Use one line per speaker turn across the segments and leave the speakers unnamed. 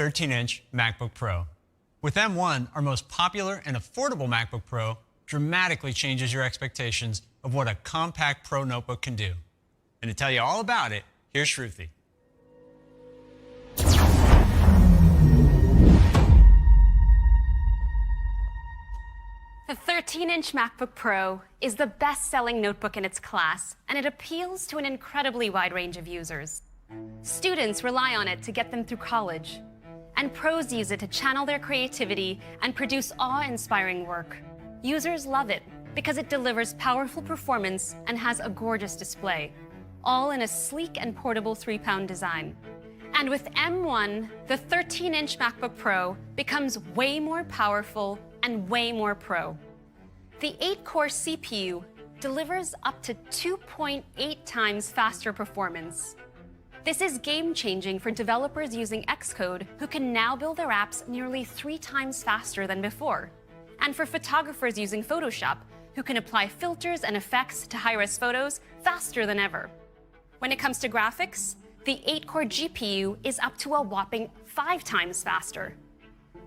13-inch MacBook Pro. With M1, our most popular and affordable MacBook Pro dramatically changes your expectations of what a compact Pro notebook can do. And to tell you all about it, here's Shruti.
The 13-inch MacBook Pro is the best-selling notebook in its class, and it appeals to an incredibly wide range of users. Students rely on it to get them through college, and pros use it to channel their creativity and produce awe-inspiring work. Users love it because it delivers powerful performance and has a gorgeous display, all in a sleek and portable 3-pound design. And with M1, the 13-inch MacBook Pro becomes way more powerful and way more pro. The 8-core CPU delivers up to 2.8 times faster performance. This is game-changing for developers using Xcode who can now build their apps nearly 3 times faster than before, and for photographers using Photoshop who can apply filters and effects to high-res photos faster than ever. When it comes to graphics, the 8-core GPU is up to a whopping 5 times faster.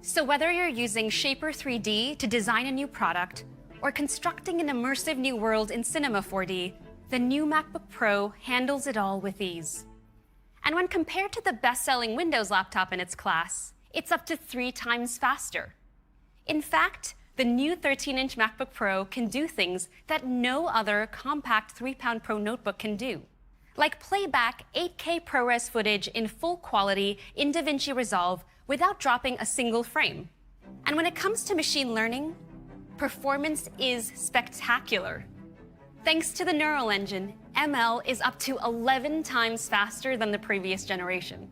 So whether you're using Shaper 3D to design a new product or constructing an immersive new world in Cinema 4D, the new MacBook Pro handles it all with ease. And when compared to the best-selling Windows laptop in its class, it's up to 3 times faster. In fact, the new 13-inch MacBook Pro can do things that no other compact 3-pound Pro notebook can do, like playback 8K ProRes footage in full quality in DaVinci Resolve without dropping a single frame. And when it comes to machine learning, performance is spectacular. Thanks to the Neural Engine, ML is up to 11 times faster than the previous generation,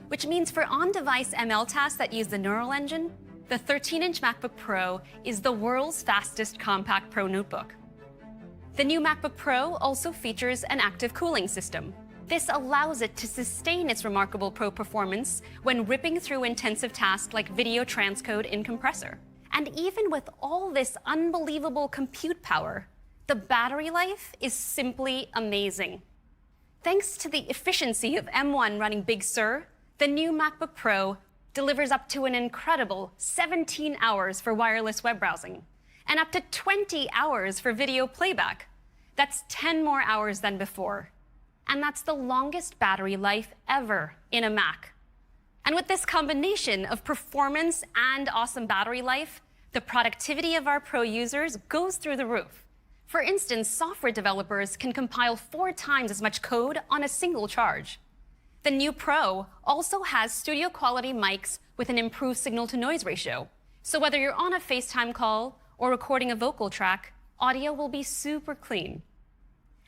which means for on-device ML tasks that use the Neural Engine, the 13-inch MacBook Pro is the world's fastest compact Pro notebook. The new MacBook Pro also features an active cooling system. This allows it to sustain its remarkable Pro performance when ripping through intensive tasks like video transcode in Compressor. And even with all this unbelievable compute power, the battery life is simply amazing. Thanks to the efficiency of M1 running Big Sur, the new MacBook Pro delivers up to an incredible 17 hours for wireless web browsing and up to 20 hours for video playback. That's 10 more hours than before. And that's the longest battery life ever in a Mac. And with this combination of performance and awesome battery life, the productivity of our Pro users goes through the roof. For instance, software developers can compile 4 times as much code on a single charge. The new Pro also has studio-quality mics with an improved signal-to-noise ratio. So whether you're on a FaceTime call or recording a vocal track, audio will be super clean.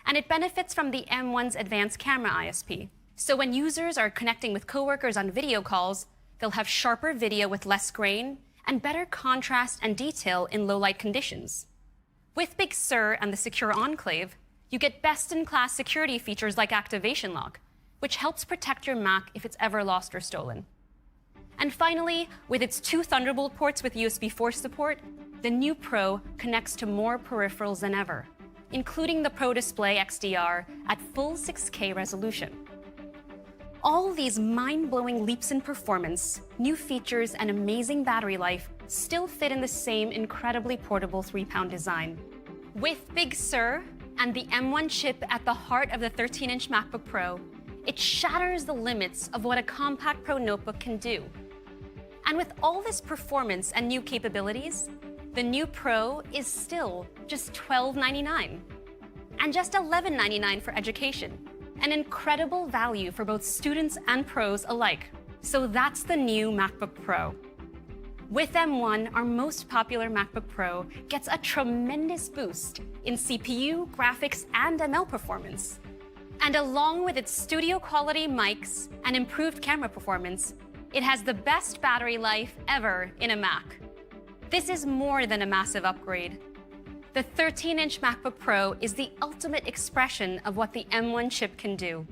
And it benefits from the M1's advanced camera ISP. So when users are connecting with coworkers on video calls, they'll have sharper video with less grain and better contrast and detail in low-light conditions. With Big Sur and the Secure Enclave, you get best-in-class security features like Activation Lock, which helps protect your Mac if it's ever lost or stolen. And finally, with its 2 Thunderbolt ports with USB 4 support, the new Pro connects to more peripherals than ever, including the Pro Display XDR at full 6K resolution. All these mind-blowing leaps in performance, new features, and amazing battery life still fit in the same incredibly portable 3-pound design. With Big Sur and the M1 chip at the heart of the 13-inch MacBook Pro, it shatters the limits of what a compact Pro notebook can do. And with all this performance and new capabilities, the new Pro is still just $12.99 and just $11.99 for education. An incredible value for both students and pros alike. So that's the new MacBook Pro. With M1, our most popular MacBook Pro gets a tremendous boost in CPU, graphics, and ML performance. And along with its studio-quality mics and improved camera performance, it has the best battery life ever in a Mac. This is more than a massive upgrade. The 13-inch MacBook Pro is the ultimate expression of what the M1 chip can do.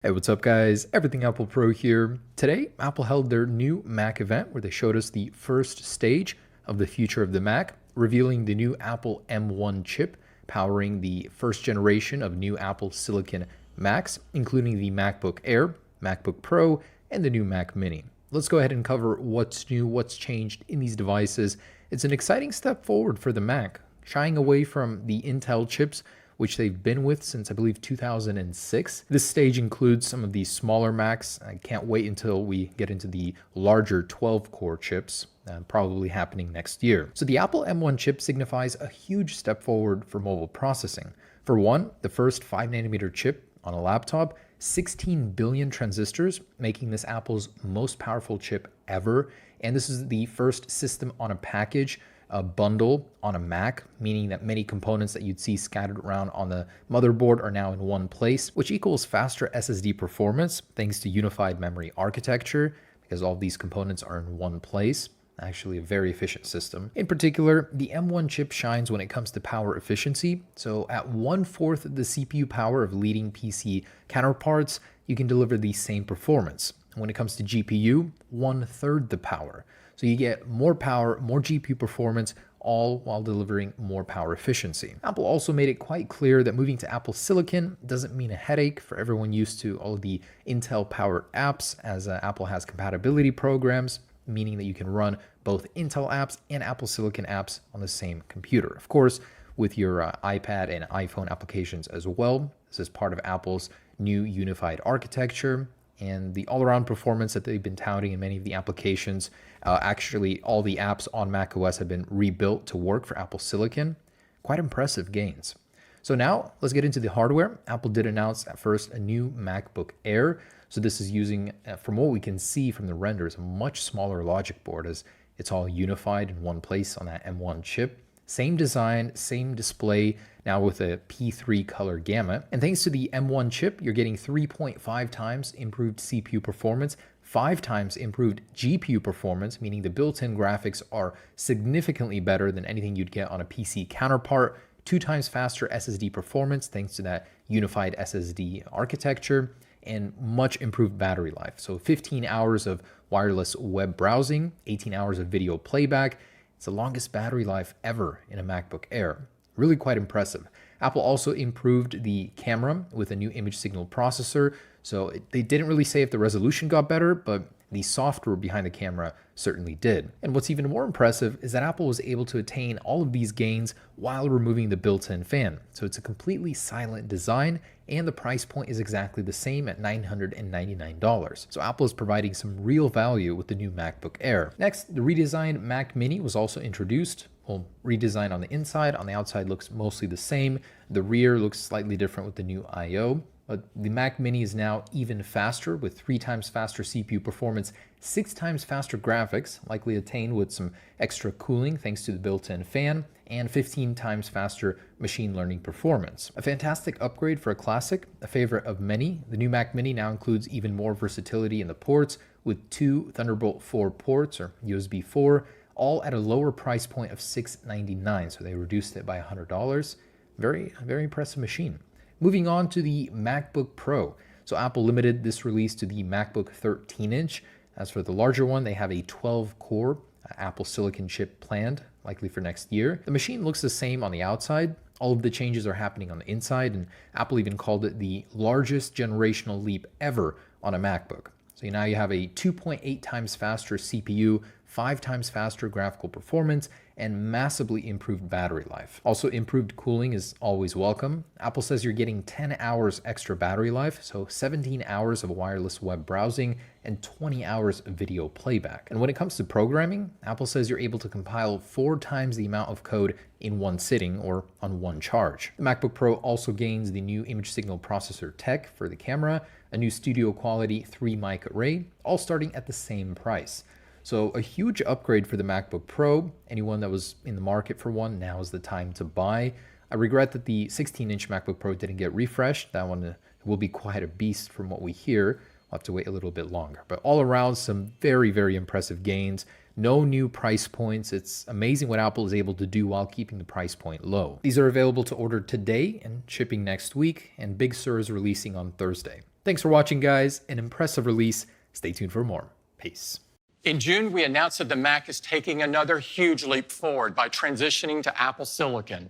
Hey, what's up guys? Everything Apple Pro here. Today, Apple held their new Mac event where they showed us the first stage of the future of the Mac, revealing the new Apple M1 chip powering the first generation of new Apple Silicon Macs, including the MacBook Air, MacBook Pro, and the new Mac Mini. Let's go ahead and cover what's new, what's changed in these devices. It's an exciting step forward for the Mac, shying away from the Intel chips, which they've been with since I believe 2006. This stage includes some of the smaller Macs. I can't wait until we get into the larger 12-core chips, probably happening next year. So the Apple M1 chip signifies a huge step forward for mobile processing. For one, the first 5nm chip on a laptop, 16 billion transistors, making this Apple's most powerful chip ever. And this is the first system on a package, a bundle on a Mac, meaning that many components that you'd see scattered around on the motherboard are now in one place, which equals faster SSD performance thanks to unified memory architecture, because all of these components are in one place. Actually a very efficient system. In particular, the M1 chip shines when it comes to power efficiency. So at 1/4 the CPU power of leading PC counterparts, you can deliver the same performance. When it comes to GPU, 1/3 the power. So you get more power, more GPU performance, all while delivering more power efficiency. Apple also made it quite clear that moving to Apple Silicon doesn't mean a headache for everyone used to all of the Intel-powered apps, as Apple has compatibility programs, meaning that you can run both Intel apps and Apple Silicon apps on the same computer. Of course, with your iPad and iPhone applications as well. This is part of Apple's new unified architecture and the all-around performance that they've been touting in many of the applications. Actually, all the apps on macOS have been rebuilt to work for Apple Silicon. Quite impressive gains. So now let's get into the hardware. Apple did announce at first a new MacBook Air. So this is using, from what we can see from the renders, a much smaller logic board, as it's all unified in one place on that M1 chip. Same design, same display, now with a P3 color gamut. And thanks to the M1 chip, you're getting 3.5 times improved CPU performance, 5 times improved GPU performance, meaning the built-in graphics are significantly better than anything you'd get on a PC counterpart, 2 times faster SSD performance thanks to that unified SSD architecture, and much improved battery life. So 15 hours of wireless web browsing, 18 hours of video playback. It's the longest battery life ever in a MacBook Air. Really quite impressive. Apple also improved the camera with a new image signal processor. So they didn't really say if the resolution got better, but the software behind the camera certainly did. And what's even more impressive is that Apple was able to attain all of these gains while removing the built-in fan. So it's a completely silent design, and the price point is exactly the same at $999. So Apple is providing some real value with the new MacBook Air. Next, the redesigned Mac Mini was also introduced. Well, redesign on the inside, on the outside looks mostly the same. The rear looks slightly different with the new I/O. But the Mac Mini is now even faster with 3 times faster CPU performance, 6 times faster graphics, likely attained with some extra cooling thanks to the built-in fan, and 15 times faster machine learning performance. A fantastic upgrade for a classic, a favorite of many. The new Mac Mini now includes even more versatility in the ports with 2 Thunderbolt 4 ports or USB 4, all at a lower price point of $699. So they reduced it by $100. Very impressive machine. Moving on to the MacBook Pro. So Apple limited this release to the MacBook 13-inch. As for the larger one, they have a 12-core Apple Silicon chip planned, likely for next year. The machine looks the same on the outside. All of the changes are happening on the inside, and Apple even called it the largest generational leap ever on a MacBook. So now you have a 2.8 times faster CPU, 5 times faster graphical performance, and massively improved battery life. Also, improved cooling is always welcome. Apple says you're getting 10 hours extra battery life, so 17 hours of wireless web browsing and 20 hours of video playback. And when it comes to programming, Apple says you're able to compile 4 times the amount of code in one sitting or on one charge. The MacBook Pro also gains the new image signal processor tech for the camera, a new studio quality 3 mic array, all starting at the same price. So a huge upgrade for the MacBook Pro. Anyone that was in the market for one, now is the time to buy. I regret that the 16-inch MacBook Pro didn't get refreshed. That one will be quite a beast from what we hear. We'll have to wait a little bit longer. But all around, some very impressive gains. No new price points. It's amazing what Apple is able to do while keeping the price point low. These are available to order today and shipping next week, and Big Sur is releasing on Thursday. Thanks for watching, guys. An impressive release. Stay tuned for more. Peace.
In June, we announced that the Mac is taking another huge leap forward by transitioning to Apple Silicon.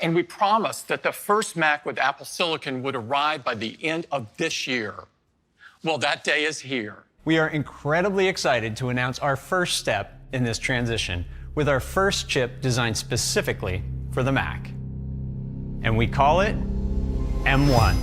And we promised that the first Mac with Apple Silicon would arrive by the end of this year. Well, that day is here.
We are incredibly excited to announce our first step in this transition with our first chip designed specifically for the Mac. And we call it M1.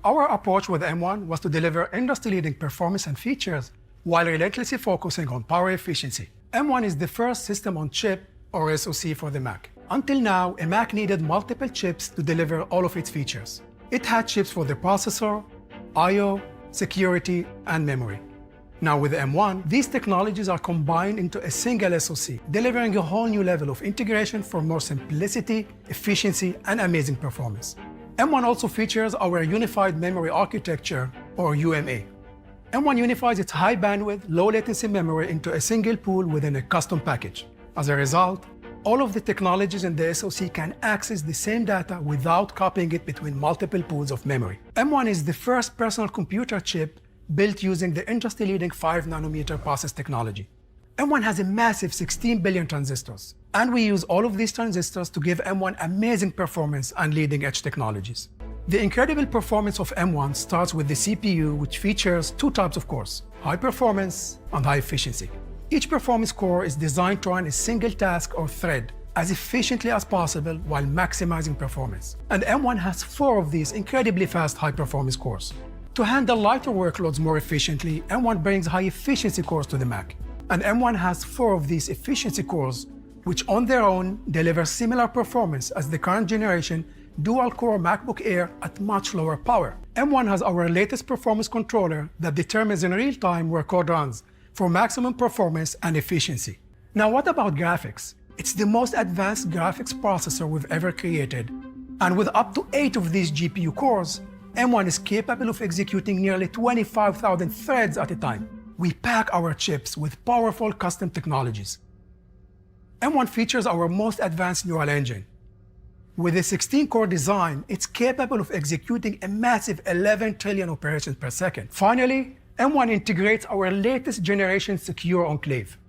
Our approach with M1 was to deliver industry-leading performance and features while relentlessly focusing on power efficiency. M1 is the first system-on-chip, or SoC, for the Mac. Until now, a Mac needed multiple chips to deliver all of its features. It had chips for the processor, I/O, security, and memory. Now with M1, these technologies are combined into a single SoC, delivering a whole new level of integration for more simplicity, efficiency, and amazing performance. M1 also features our Unified Memory Architecture, or UMA. M1 unifies its high bandwidth, low latency memory into a single pool within a custom package. As a result, all of the technologies in the SoC can access the same data without copying it between multiple pools of memory. M1 is the first personal computer chip built using the industry-leading 5-nanometer process technology. M1 has a massive 16 billion transistors, and we use all of these transistors to give M1 amazing performance and leading-edge technologies. The incredible performance of M1 starts with the CPU, which features two types of cores, high performance and high efficiency. Each performance core is designed to run a single task or thread as efficiently as possible while maximizing performance. And M1 has 4 of these incredibly fast high-performance cores. To handle lighter workloads more efficiently, M1 brings high-efficiency cores to the Mac. And M1 has 4 of these efficiency cores, which on their own deliver similar performance as the current generation dual-core MacBook Air at much lower power. M1 has our latest performance controller that determines in real time where code runs for maximum performance and efficiency. Now, what about graphics? It's the most advanced graphics processor we've ever created. And with up to 8 of these GPU cores, M1 is capable of executing nearly 25,000 threads at a time. We pack our chips with powerful custom technologies. M1 features our most advanced neural engine. With a 16-core design, it's capable of executing a massive 11 trillion operations per second. Finally, M1 integrates our latest generation secure enclave.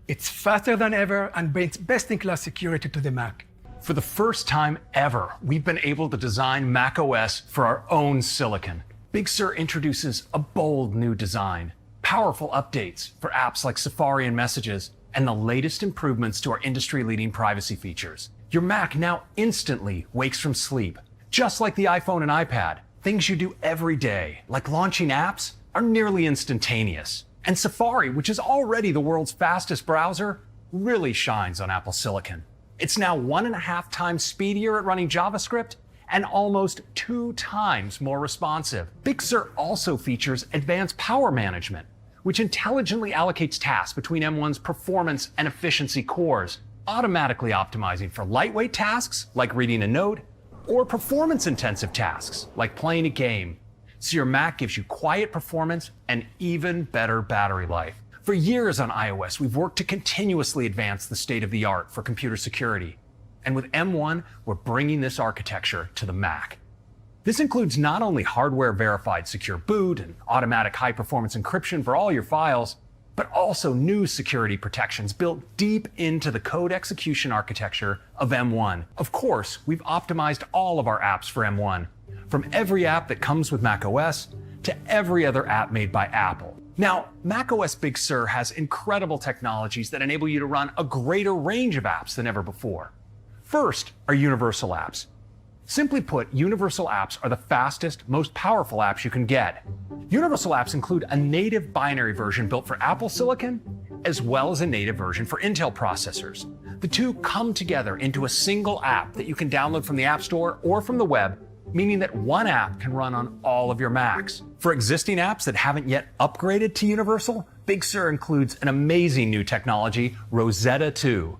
It's faster than ever and brings best-in-class security to the Mac.
For the first time ever, we've been able to design macOS for our own silicon. Big Sur introduces a bold new design, powerful updates for apps like Safari and Messages, and the latest improvements to our industry-leading privacy features. Your Mac now instantly wakes from sleep. Just like the iPhone and iPad, things you do every day, like launching apps, are nearly instantaneous. And Safari, which is already the world's fastest browser, really shines on Apple Silicon. It's now 1.5 times speedier at running JavaScript and almost 2 times more responsive. Big Sur also features advanced power management, which intelligently allocates tasks between M1's performance and efficiency cores, automatically optimizing for lightweight tasks like reading a note or performance-intensive tasks like playing a game. So your Mac gives you quiet performance and even better battery life. For years on iOS, we've worked to continuously advance the state-of-the-art for computer security. And with M1, we're bringing this architecture to the Mac. This includes not only hardware-verified secure boot and automatic high-performance encryption for all your files, but also new security protections built deep into the code execution architecture of M1. Of course, we've optimized all of our apps for M1, from every app that comes with macOS to every other app made by Apple. Now, macOS Big Sur has incredible technologies that enable you to run a greater range of apps than ever before. First are universal apps. Simply put, universal apps are the fastest, most powerful apps you can get. Universal apps include a native binary version built for Apple Silicon, as well as a native version for Intel processors. The two come together into a single app that you can download from the App Store or from the web, meaning that one app can run on all of your Macs. For existing apps that haven't yet upgraded to Universal, Big Sur includes an amazing new technology, Rosetta 2.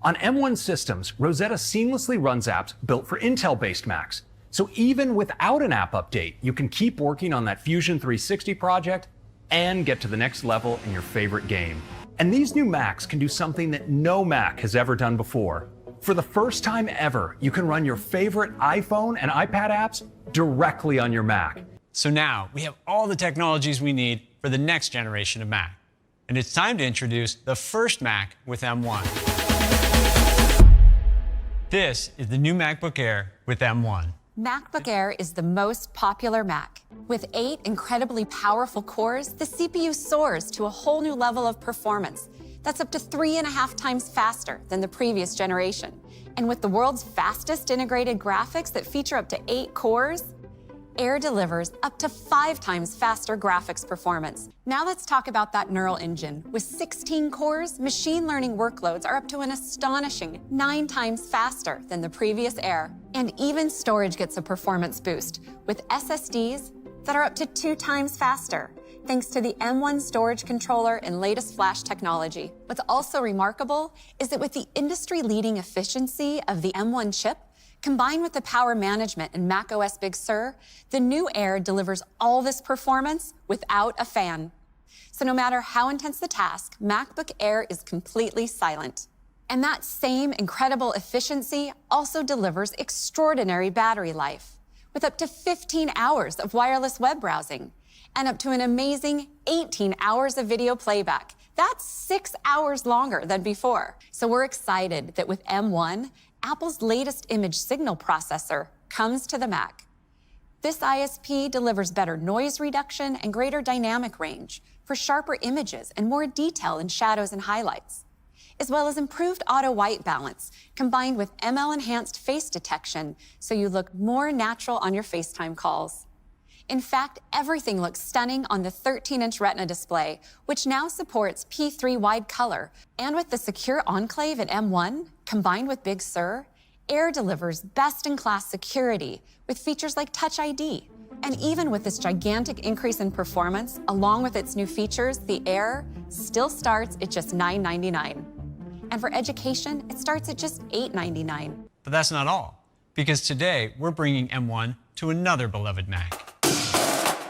On M1 systems, Rosetta seamlessly runs apps built for Intel-based Macs. So even without an app update, you can keep working on that Fusion 360 project and get to the next level in your favorite game. And these new Macs can do something that no Mac has ever done before. For the first time ever, you can run your favorite iPhone and iPad apps directly on your Mac.
So now we have all the technologies we need for the next generation of Mac. And it's time to introduce the first Mac with M1. This is the new MacBook Air with M1.
MacBook Air is the most popular Mac. With 8 incredibly powerful cores, the CPU soars to a whole new level of performance. That's up to 3.5 times faster than the previous generation. And with the world's fastest integrated graphics that feature up to 8 cores, Air delivers up to 5 times faster graphics performance. Now let's talk about that neural engine. With 16 cores, machine learning workloads are up to an astonishing 9 times faster than the previous Air. And even storage gets a performance boost with SSDs that are up to 2 times faster, thanks to the M1 storage controller and latest flash technology. What's also remarkable is that with the industry-leading efficiency of the M1 chip, combined with the power management in macOS Big Sur, the new Air delivers all this performance without a fan. So no matter how intense the task, MacBook Air is completely silent. And that same incredible efficiency also delivers extraordinary battery life, with up to 15 hours of wireless web browsing and up to an amazing 18 hours of video playback. That's 6 hours longer than before. So we're excited that with M1, Apple's latest image signal processor comes to the Mac. This ISP delivers better noise reduction and greater dynamic range for sharper images and more detail in shadows and highlights, as well as improved auto white balance combined with ML-enhanced face detection so you look more natural on your FaceTime calls. In fact, everything looks stunning on the 13-inch Retina display, which now supports P3 wide color. And with the secure enclave at M1, combined with Big Sur, Air delivers best-in-class security with features like Touch ID. And even with this gigantic increase in performance, along with its new features, the Air still starts at just $999. And for education, it starts at just $899.
But that's not all, because today we're bringing M1 to another beloved Mac.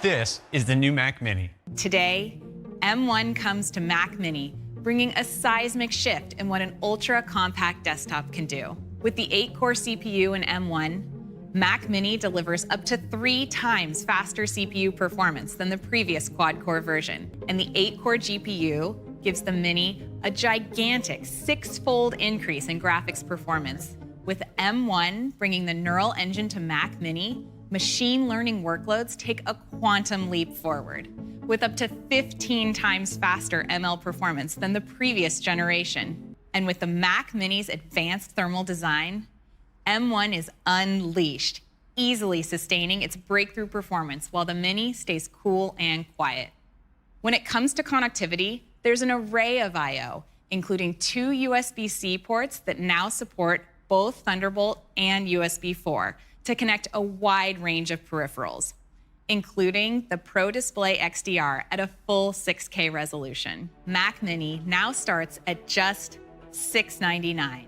This is the new Mac Mini.
Today, M1 comes to Mac Mini, bringing a seismic shift in what an ultra-compact desktop can do. With the 8-core CPU in M1, Mac Mini delivers up to 3 times faster CPU performance than the previous quad-core version. And the 8-core GPU gives the Mini a gigantic 6-fold increase in graphics performance. With M1 bringing the neural engine to Mac Mini, machine learning workloads take a quantum leap forward, with up to 15 times faster ML performance than the previous generation. And with the Mac Mini's advanced thermal design, M1 is unleashed, easily sustaining its breakthrough performance while the Mini stays cool and quiet. When it comes to connectivity, there's an array of I/O, including 2 USB-C ports that now support both Thunderbolt and USB 4 to connect a wide range of peripherals, including the Pro Display XDR at a full 6K resolution. Mac Mini now starts at just $699.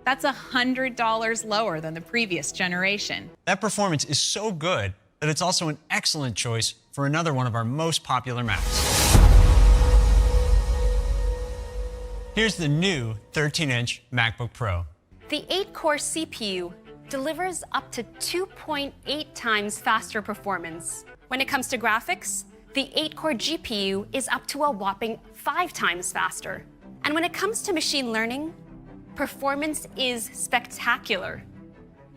That's $100 lower than the previous generation.
That performance is so good that it's also an excellent choice for another one of our most popular Macs. Here's the new 13-inch MacBook Pro.
The 8-core CPU delivers up to 2.8 times faster performance. When it comes to graphics, the 8-core GPU is up to a whopping 5 times faster. And when it comes to machine learning, performance is spectacular.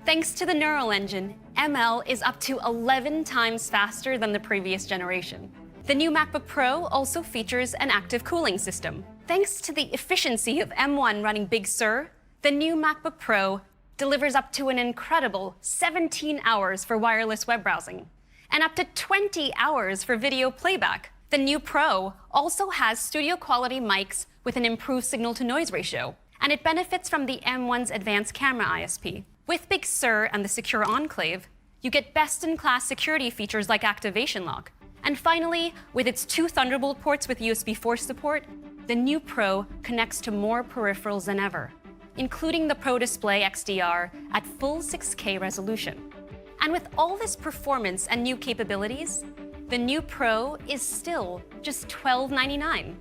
Thanks to the neural engine, ML is up to 11 times faster than the previous generation. The new MacBook Pro also features an active cooling system. Thanks to the efficiency of M1 running Big Sur, the new MacBook Pro delivers up to an incredible 17 hours for wireless web browsing and up to 20 hours for video playback. The new Pro also has studio quality mics with an improved signal-to-noise ratio, and it benefits from the M1's advanced camera ISP. With Big Sur and the Secure Enclave, you get best-in-class security features like Activation Lock. And finally, with its 2 Thunderbolt ports with USB 4 support, the new Pro connects to more peripherals than ever, including the Pro Display XDR at full 6K resolution. And with all this performance and new capabilities, the new Pro is still just $1299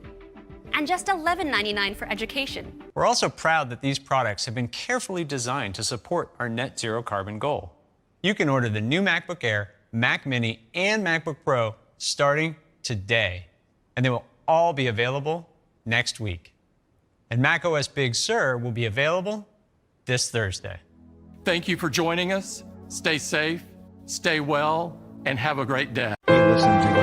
and just $1199 for education.
We're also proud that these products have been carefully designed to support our net zero carbon goal. You can order the new MacBook Air, Mac Mini, and MacBook Pro starting today, and they will all be available next week. And macOS Big Sur will be available this Thursday.
Thank you for joining us. Stay safe, stay well, and have a great day.
You listen to